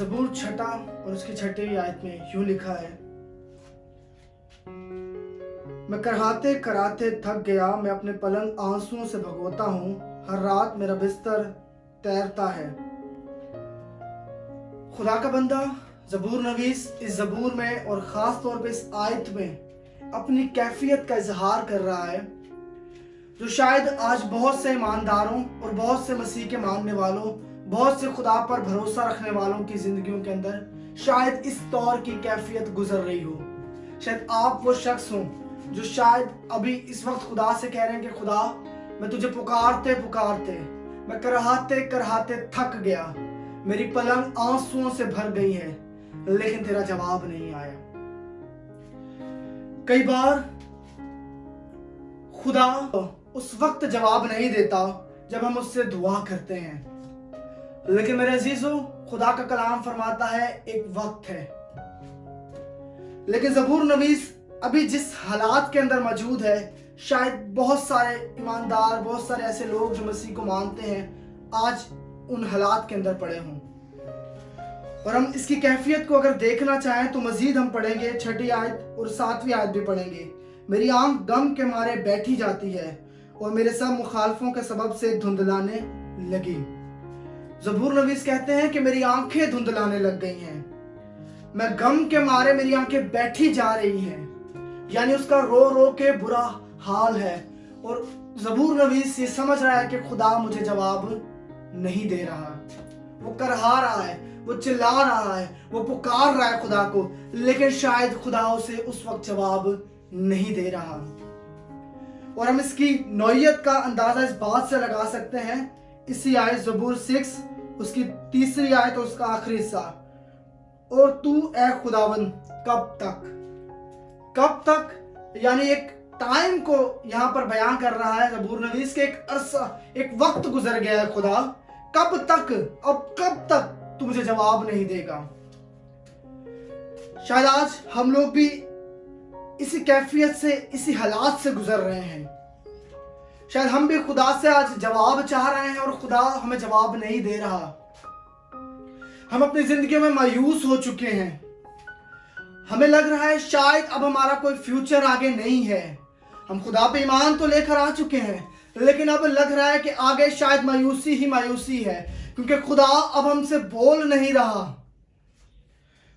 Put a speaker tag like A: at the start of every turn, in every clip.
A: ज़बूर छठा और उसकी छठी आयत में यूं लिखा है, मैं कराहते कराहते थक गया, मैं अपने पलंग आंसुओं से भगोता हूँ, हर रात मेरा बिस्तर तैरता है। खुदा का बंदा ज़बूर नवीस इस ज़बूर में और ख़ास तौर पे इस आयत में अपनी कैफियत का इजहार कर रहा है, जो शायद आज बहुत से ईमानदारों और बहुत से मसीह के मानने वालों, बहुत से खुदा पर भरोसा रखने वालों की ज़िंदगियों के अंदर शायद इस दौर की कैफियत गुजर रही हो। शायद आप वो शख्स हों जो शायद अभी इस वक्त खुदा से कह रहे हैं कि खुदा, मैं तुझे पुकारते पुकारते, मैं कराहते कराहते थक गया, मेरी पलंग आंसुओं से भर गई है, लेकिन तेरा जवाब नहीं आया। कई बार खुदा उस वक्त जवाब नहीं देता जब हम उससे दुआ करते हैं, लेकिन मेरे अजीजों, खुदा का कलाम फरमाता है एक वक्त है। लेकिन ज़बूर नवीस अभी जिस हालात के अंदर मौजूद है, शायद बहुत सारे ईमानदार, बहुत सारे ऐसे लोग जो मसीह को मानते हैं, आज उन हालात के अंदर पड़े हों। और हम इसकी कैफियत को अगर देखना चाहें तो मजीद हम पढ़ेंगे, छठी आयत और 7वीं आयत भी पढ़ेंगे। मेरी आंख गम के मारे बैठी जाती है और मेरे सब मुखालफों के सबब से धुंधलाने लगी। ज़बूर नवीस कहते हैं कि मेरी आंखें धुंधलाने लग गई हैं, मैं गम के मारे मेरी आंखें बैठी जा रही हैं, यानी उसका रो रो के बुरा हाल है। और ज़बूर नवीस ये समझ रहा है कि खुदा मुझे जवाब नहीं दे रहा। वो करहा रहा है, वो चिल्ला रहा है, वो पुकार रहा है खुदा को, लेकिन शायद खुदा उसे उस वक्त जवाब नहीं दे रहा। और हम इसकी नौयत का अंदाजा इस बात से लगा सकते हैं, इसी आयत ज़बूर 6 उसकी 3री आयत और उसका आखिरी हिस्सा, और तू ए खुदावन कब तक। कब तक यानी एक टाइम को यहाँ पर बयान कर रहा है ज़बूर नवीस के, एक अरसा, एक वक्त गुजर गया है। खुदा कब तक, अब कब तक तू मुझे जवाब नहीं देगा। शायद आज हम लोग भी इसी कैफियत से, इसी हालात से गुजर रहे हैं। शायद हम भी खुदा से आज जवाब चाह रहे हैं और खुदा हमें जवाब नहीं दे रहा। हम अपनी जिंदगी में मायूस हो चुके हैं। हमें लग रहा है शायद अब हमारा कोई फ्यूचर आगे नहीं है। हम खुदा पे ईमान तो लेकर आ चुके हैं, लेकिन अब लग रहा है कि आगे शायद मायूसी ही मायूसी है, क्योंकि खुदा अब हमसे बोल नहीं रहा।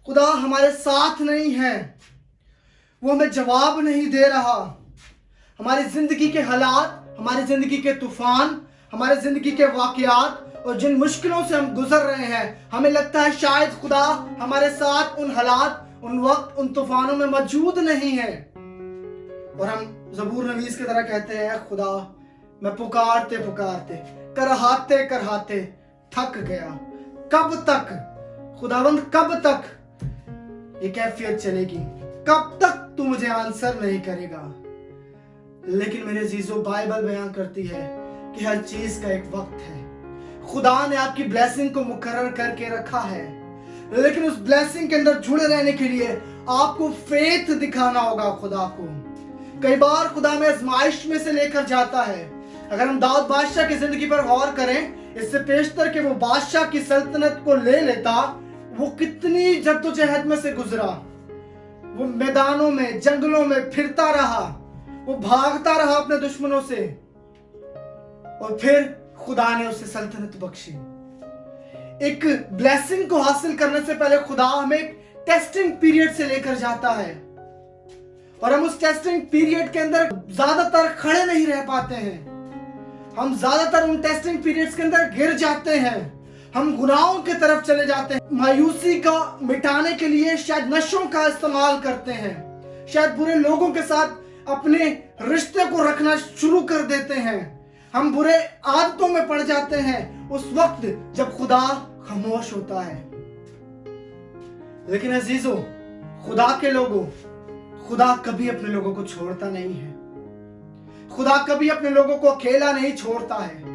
A: खुदा हमारे साथ नहीं है, वो हमें जवाब नहीं दे रहा। हमारी जिंदगी के हालात, हमारी जिंदगी के तूफान, हमारे जिंदगी के वाकयात और जिन मुश्किलों से हम गुजर रहे हैं, हमें लगता है शायद खुदा हमारे साथ उन हालात, उन वक्त, उन तूफानों में मौजूद नहीं है। और हम ज़बूर नवीस की तरह कहते हैं, खुदा मैं पुकारते पुकारते, कराहते कराहते थक गया। कब तक खुदावंद, कब तक ये कैफियत चलेगी? कब तक तू मुझे आंसर नहीं करेगा? लेकिन मेरे अजीजों, बाइबल बयान करती है कि हर चीज का एक वक्त है। खुदा ने आपकी ब्लेसिंग को मुकर्रर करके रखा है, लेकिन उस ब्लेसिंग के अंदर जुड़े रहने के लिए आपको फेथ दिखाना होगा खुदा को। कई बार खुदा में आजमाइश में से लेकर जाता है। अगर हम दाऊद बादशाह की जिंदगी पर गौर करें, इससे पेशतर के वो बादशाह की सल्तनत को ले लेता, वो कितनी जद्दोजहद में से गुजरा। वो मैदानों में, जंगलों में फिरता रहा, वो भागता रहा अपने दुश्मनों से, और फिर खुदा ने उसे सल्तनत बख्शी। एक ब्लेसिंग को हासिल करने से पहले खुदा हमें एक टेस्टिंग पीरियड से लेकर जाता है, और हम उस टेस्टिंग पीरियड के अंदर ज्यादातर खड़े नहीं रह पाते हैं। हम ज्यादातर उन टेस्टिंग पीरियड्स के अंदर गिर जाते हैं, हम गुनाहों की तरफ चले जाते हैं, मायूसी का मिटाने के लिए शायद नशों का इस्तेमाल करते हैं, शायद बुरे लोगों के साथ अपने रिश्ते को रखना शुरू कर देते हैं, हम बुरे आदतों में पड़ जाते हैं उस वक्त जब खुदा खामोश होता है। लेकिन अजीजों, खुदा के लोगों, खुदा कभी अपने लोगों को छोड़ता नहीं है। खुदा कभी अपने लोगों को अकेला नहीं छोड़ता है।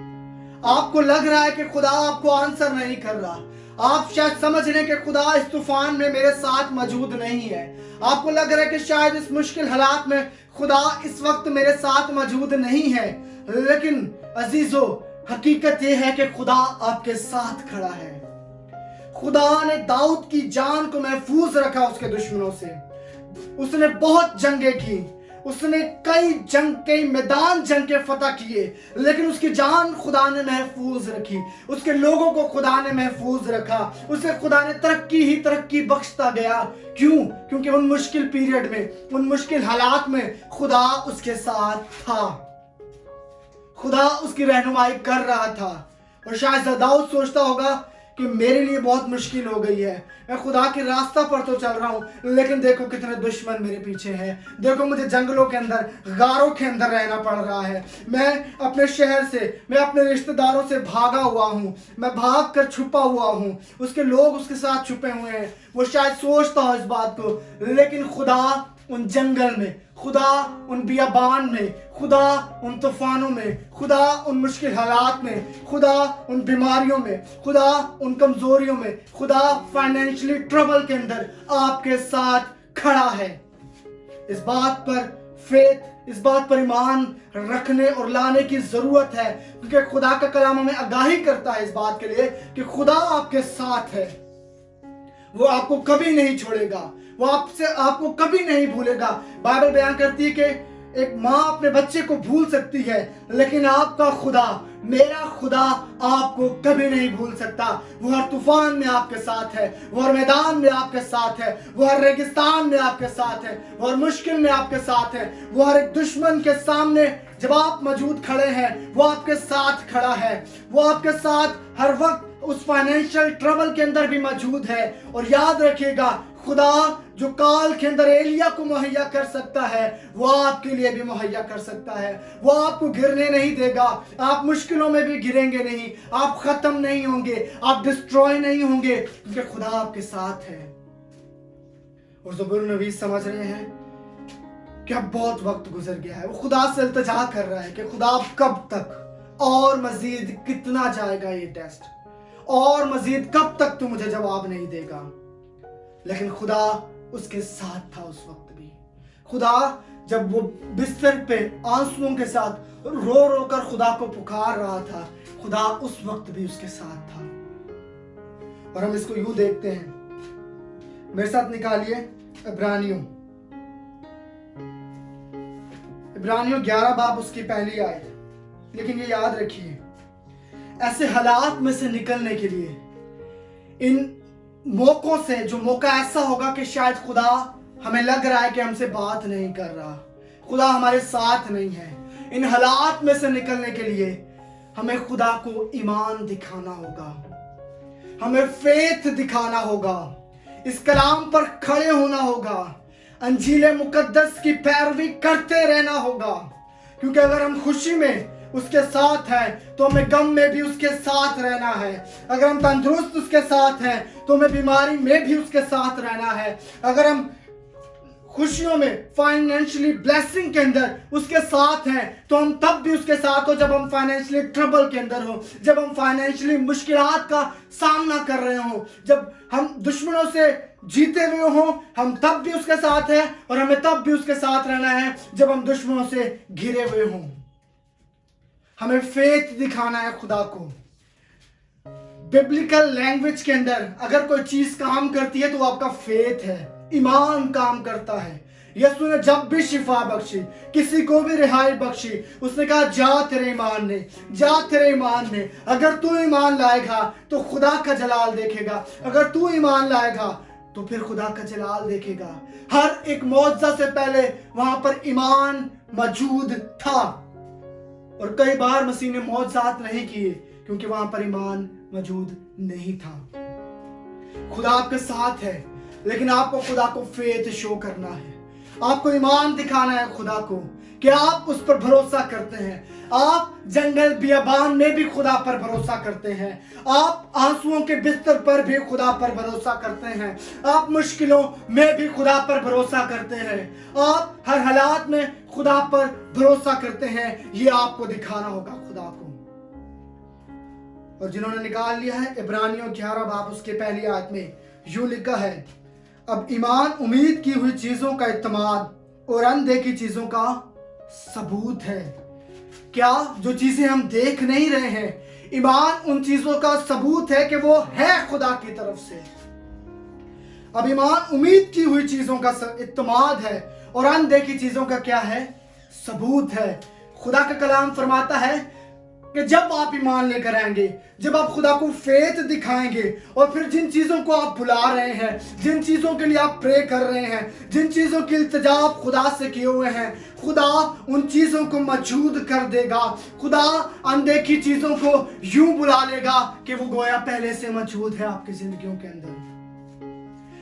A: आपको लग रहा है कि खुदा आपको आंसर नहीं कर रहा, आप शायद समझ रहे हैं कि खुदा इस तूफान में मेरे साथ मौजूद नहीं है, आपको लग रहा है कि शायद इस मुश्किल हालात में खुदा इस वक्त मेरे साथ मौजूद नहीं है, लेकिन अजीजों, हकीकत यह है कि खुदा आपके साथ खड़ा है। खुदा ने दाऊद की जान को महफूज रखा उसके दुश्मनों से। उसने बहुत जंगें की, उसने कई मैदान जंग के फतह किए, लेकिन उसकी जान खुदा ने महफूज रखी, उसके लोगों को खुदा ने महफूज रखा, उसे खुदा ने तरक्की ही तरक्की बख्शता गया। क्यों? क्योंकि उन मुश्किल पीरियड में, उन मुश्किल हालात में खुदा उसके साथ था, खुदा उसकी रहनुमाई कर रहा था। और शायद दाऊद सोचता होगा कि मेरे लिए बहुत मुश्किल हो गई है, मैं खुदा के रास्ता पर तो चल रहा हूँ, लेकिन देखो कितने दुश्मन मेरे पीछे हैं, देखो मुझे जंगलों के अंदर, गारों के अंदर रहना पड़ रहा है, मैं अपने शहर से, मैं अपने रिश्तेदारों से भागा हुआ हूँ, मैं भाग कर छुपा हुआ हूँ, उसके लोग उसके साथ छुपे हुए हैं। वो शायद सोचता हो इस बात को, लेकिन खुदा उन जंगल में, खुदा उन बियाबान में, खुदा उन तूफानों में, खुदा उन मुश्किल हालात में, खुदा उन बीमारियों में, खुदा उन कमजोरियों में, खुदा फाइनेंशियली ट्रबल के अंदर आपके साथ खड़ा है। इस बात पर फेथ, इस बात पर ईमान रखने और लाने की जरूरत है, क्योंकि खुदा का कलाम हमें आगाही करता है इस बात के लिए कि खुदा आपके साथ है, वो आपको कभी नहीं छोड़ेगा, वो आपको कभी नहीं भूलेगा। बाइबल बयान करती है कि एक माँ अपने बच्चे को भूल सकती है, लेकिन आपका खुदा, मेरा खुदा आपको कभी नहीं भूल सकता। वो हर तूफान में आपके साथ है, वो हर मैदान में आपके साथ है, वो हर रेगिस्तान में आपके साथ है, वो हर मुश्किल में आपके साथ है, वो हर एक दुश्मन के सामने जब आप मौजूद खड़े हैं वो आपके साथ खड़ा है, वो आपके साथ हर वक्त उस फाइनेंशियल ट्रबल के अंदर भी मौजूद है। और याद रखिएगा, खुदा जो काल के अंदर एलिया को मुहैया कर सकता है, वो आपके लिए भी मुहैया कर सकता है। वो आपको गिरने नहीं देगा, आप मुश्किलों में भी गिरेंगे नहीं, आप खत्म नहीं होंगे, आप डिस्ट्रॉय नहीं होंगे, क्योंकि खुदा आपके साथ है। और ज़बूर नबी समझ रहे हैं कि अब बहुत वक्त गुजर गया है, वो खुदा से इल्तिजा कर रहा है कि खुदा अब कब तक, और मजीद कितना जाएगा ये टेस्ट, और मजीद कब तक तू मुझे जवाब नहीं देगा। लेकिन खुदा उसके साथ था उस वक्त भी। खुदा जब वो बिस्तर पे आंसुओं के साथ रो रो कर खुदा को पुकार रहा था, खुदा उस वक्त भी उसके साथ था। और हम इसको यूं देखते हैं, मेरे साथ निकालिए इब्रानियों 11 बाब उसकी पहली आयत। लेकिन ये याद रखिए, ऐसे हालात में से निकलने के लिए, इन मौकों से, जो मौका ऐसा होगा कि शायद खुदा हमें लग रहा है कि हमसे बात नहीं कर रहा, खुदा हमारे साथ नहीं है, इन हालात में से निकलने के लिए हमें खुदा को ईमान दिखाना होगा, हमें फेथ दिखाना होगा, इस कलाम पर खड़े होना होगा, अंजील मुकद्दस की पैरवी करते रहना होगा। क्योंकि अगर हम खुशी में उसके साथ हैं तो हमें गम में भी उसके साथ रहना है, अगर हम तंदुरुस्त उसके साथ हैं तो हमें बीमारी में भी उसके साथ रहना है, अगर हम खुशियों में, फाइनेंशियली ब्लेसिंग के अंदर उसके साथ हैं तो हम तब भी उसके साथ हो जब हम फाइनेंशियली ट्रबल के अंदर हो, जब हम फाइनेंशियली मुश्किलात का सामना कर रहे हो, जब हम दुश्मनों से जीते हुए हो, हम तब भी उसके साथ हैं। और हमें तब भी उसके साथ रहना है जब हम दुश्मनों से घिरे हुए हों। हमें फेथ दिखाना है खुदा को। बिब्लिकल लैंग्वेज के अंदर अगर कोई चीज काम करती है तो आपका फेथ है, ईमान काम करता है। यीशु ने जब भी शिफा बख्शी, किसी को भी रिहाई बख्शी, उसने कहा जा तेरे ईमान ने, जा तेरे ईमान ने। अगर तू ईमान लाएगा तो खुदा का जलाल देखेगा, अगर तू ईमान लाएगा तो फिर खुदा का जलाल देखेगा। हर एक मौजज़ा से पहले वहां पर ईमान मौजूद था, और कई बार मसीह ने मौजज़ात नहीं किए क्योंकि वहां पर ईमान मौजूद नहीं था। खुदा आपके साथ है, लेकिन आपको खुदा को फेथ शो करना है, आपको ईमान दिखाना है खुदा को कि आप उस पर भरोसा करते हैं। आप जंगल बियाबान में भी खुदा पर भरोसा करते हैं, आप आंसुओं के बिस्तर पर भी खुदा पर भरोसा करते हैं, आप मुश्किलों में भी खुदा पर भरोसा करते हैं, आप हर हालात में खुदा पर भरोसा करते हैं। ये आपको दिखाना होगा खुदा को। और जिन्होंने निकाल लिया है, इब्रानियों 11 बाब उसके पहली आयत में यूं लिखा है, अब ईमान उम्मीद की हुई चीजों का इत्मीनान और अनदेखी चीजों का सबूत है। क्या जो चीजें हम देख नहीं रहे हैं, ईमान उन चीजों का सबूत है कि वो है खुदा की तरफ से। अब ईमान उम्मीद की हुई चीजों का इत्मीनान है और अनदेखी चीजों का क्या है? सबूत है। खुदा का कलाम फरमाता है कि जब आप ईमान लेकर आएंगे, जब आप खुदा को फेथ दिखाएंगे और फिर जिन चीजों को आप भुला रहे हैं, जिन चीजों के लिए आप प्रे कर रहे हैं, जिन चीजों की इल्तिजा आप खुदा से किए हुए हैं, खुदा उन चीजों को मौजूद कर देगा। खुदा अनदेखी चीजों को यूं बुला लेगा कि वो गोया पहले से मौजूद है आपकी जिंदगियों के अंदर।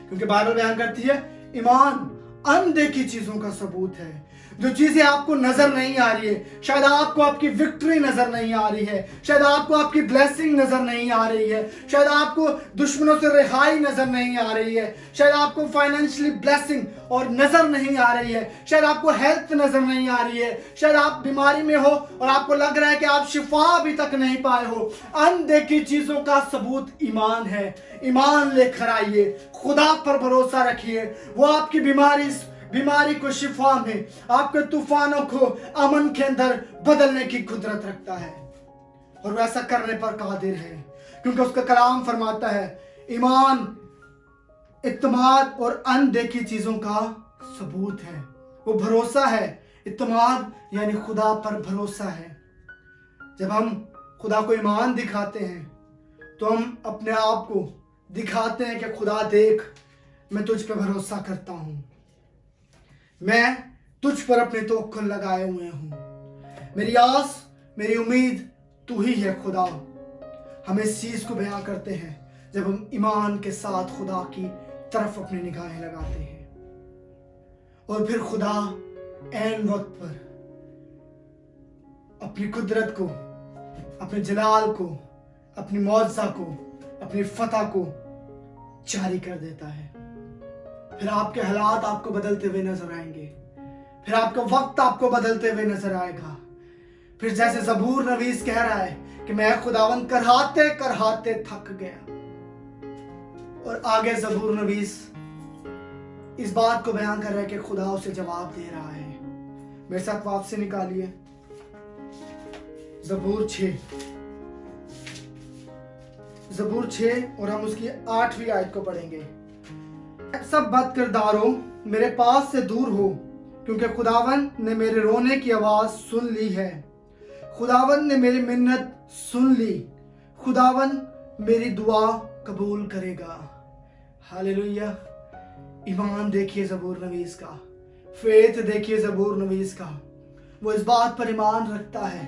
A: क्योंकि बाइबल बयान करती है ईमान अनदेखी चीजों का सबूत है। जो चीजें आपको नजर नहीं आ रही है, शायद आपको आपकी विक्ट्री नजर नहीं आ रही है, शायद आपको आपकी ब्लेसिंग नजर नहीं आ रही है, शायद आपको दुश्मनों से रिहाई नजर नहीं आ रही है, शायद आपको फाइनेंशियली ब्लेसिंग और नजर नहीं आ रही है, शायद आपको हेल्थ नजर नहीं आ रही है, शायद आप बीमारी में हो और आपको लग रहा है कि आप शिफा अभी तक नहीं पाए हो। अनदेखी चीजों का सबूत ईमान है। ईमान लेकर आइए, खुदा पर भरोसा रखिए। वो आपकी बीमारी को शिफा में, आपके तूफानों को अमन के अंदर बदलने की कुदरत रखता है और वैसा करने पर कादिर है। क्योंकि उसका कलाम फरमाता है ईमान इत्मीनान और अनदेखी चीजों का सबूत है। वो भरोसा है। इत्मीनान यानी खुदा पर भरोसा है। जब हम खुदा को ईमान दिखाते हैं तो हम अपने आप को दिखाते हैं कि खुदा देख, मैं तुझ पे भरोसा करता हूं, मैं तुझ पर अपने तवक्कुल लगाए हुए हूं, मेरी आस मेरी उम्मीद तू ही है खुदा। हम इस चीज को बयां करते हैं जब हम ईमान के साथ खुदा की तरफ अपनी निगाहें लगाते हैं और फिर खुदा ऐन वक्त पर अपनी कुदरत को, अपने जलाल को, अपनी मौजज़ा को, अपनी फतह को जारी कर देता है। फिर आपके हालात आपको बदलते हुए नजर आएंगे, फिर आपका वक्त आपको बदलते हुए नजर आएगा। फिर जैसे ज़बूर नवीस कह रहा है कि मैं खुदावंद करहाते करहाते थक गया, और आगे ज़बूर नवीस इस बात को बयान कर रहा है कि खुदा उसे जवाब दे रहा है। मेरे साथ वापसी निकालिए ज़बूर 6 और हम उसकी 8वीं आयत को पढ़ेंगे। सब बदकिरदारों मेरे पास से दूर हो, क्योंकि खुदावन ने मेरे रोने की आवाज सुन ली है। खुदावन ने मेरी मिन्नत सुन ली, खुदावन मेरी दुआ कबूल करेगा। हालेलुया। ईमान देखिए ज़बूर नवीस का, फेथ देखिए ज़बूर नवीस का। वो इस बात पर ईमान रखता है।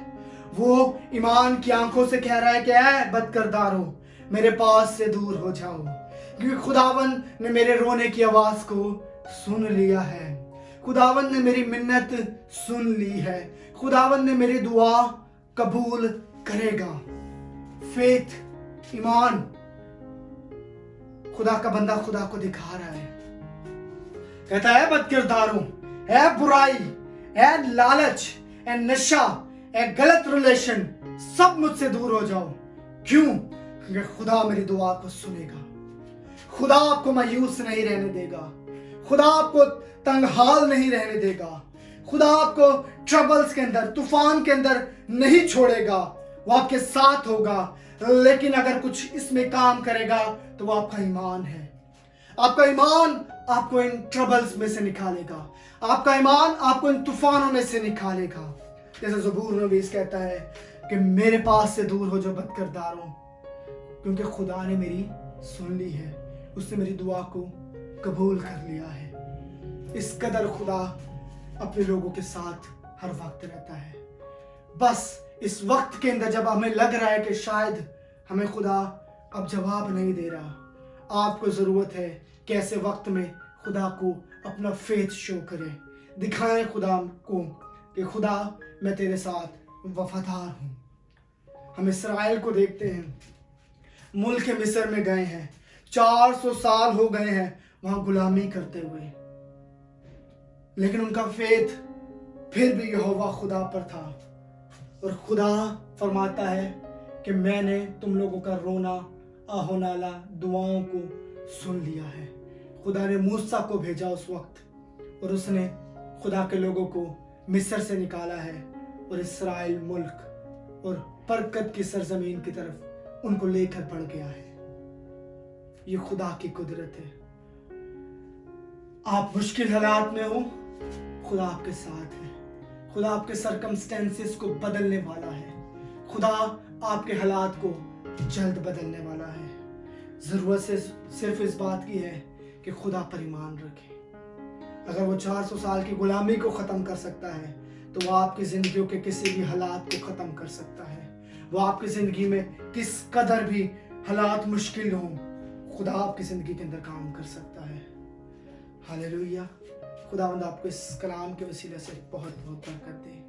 A: वो ईमान की आंखों से कह रहा है कि ऐ बदकिरदारों मेरे पास से दूर हो जाओ, क्योंकि खुदावन ने मेरे रोने की आवाज को सुन लिया है। खुदावन ने मेरी मिन्नत सुन ली है, खुदावन ने मेरी दुआ कबूल करेगा। फेथ, ईमान, खुदा का बंदा खुदा को दिखा रहा है। कहता है बदकिरदारों, है बुराई, है लालच, है नशा, है गलत रिलेशन, सब मुझसे दूर हो जाओ। क्यों? क्योंकि खुदा मेरी दुआ को सुनेगा। खुदा आपको मायूस नहीं रहने देगा, खुदा आपको तंगहाल नहीं रहने देगा, खुदा आपको ट्रबल्स के अंदर, तूफान के अंदर नहीं छोड़ेगा। वो आपके साथ होगा, लेकिन अगर कुछ इसमें काम करेगा तो वो आपका ईमान है। आपका ईमान आपको इन ट्रबल्स में से निकालेगा, आपका ईमान आपको इन तूफानों में से निकालेगा। जैसे ज़बूर नवीस कहता है कि मेरे पास से दूर हो जो बदकिरदारों, क्योंकि खुदा ने मेरी सुन ली है, उसने मेरी दुआ को कबूल कर लिया है। इस कदर खुदा अपने लोगों के साथ हर वक्त रहता है। बस इस वक्त के अंदर जब हमें लग रहा है कि शायद हमें खुदा अब जवाब नहीं दे रहा, आपको ज़रूरत है कि ऐसे वक्त में खुदा को अपना फेथ शो करें, दिखाएं खुदा को कि खुदा मैं तेरे साथ वफादार हूँ। हम इस्राएल को देखते हैं, मुल्क मिस्र में गए हैं, 400 साल हो गए हैं वहां गुलामी करते हुए, लेकिन उनका फेथ फिर भी यहोवा खुदा पर था। और खुदा फरमाता है कि मैंने तुम लोगों का रोना, आहोनाला, दुआओं को सुन लिया है। खुदा ने मूसा को भेजा उस वक्त और उसने खुदा के लोगों को मिस्र से निकाला है और इस्राएल मुल्क और बरकत की सरजमीन की तरफ उनको लेकर बढ़ गया है। ये खुदा की कुदरत है। आप मुश्किल हालात में हो, खुदा आपके साथ है। खुदा आपके सरकमस्टेंसेस को बदलने वाला है। खुदा आपके हालात को जल्द बदलने वाला है। जरूरत से सिर्फ इस बात की है कि खुदा पर ईमान रखे। अगर वो 400 साल की गुलामी को खत्म कर सकता है तो वो आपकी जिंदगियों के किसी भी हालात को खत्म कर सकता है। वो आपकी जिंदगी में किस कदर भी हालात मुश्किल हों, खुदा आपकी जिंदगी के अंदर काम कर सकता है। हालेलुया। खुदावंद आपको इस कलाम के वसीले से बहुत बहुत बरकत दे।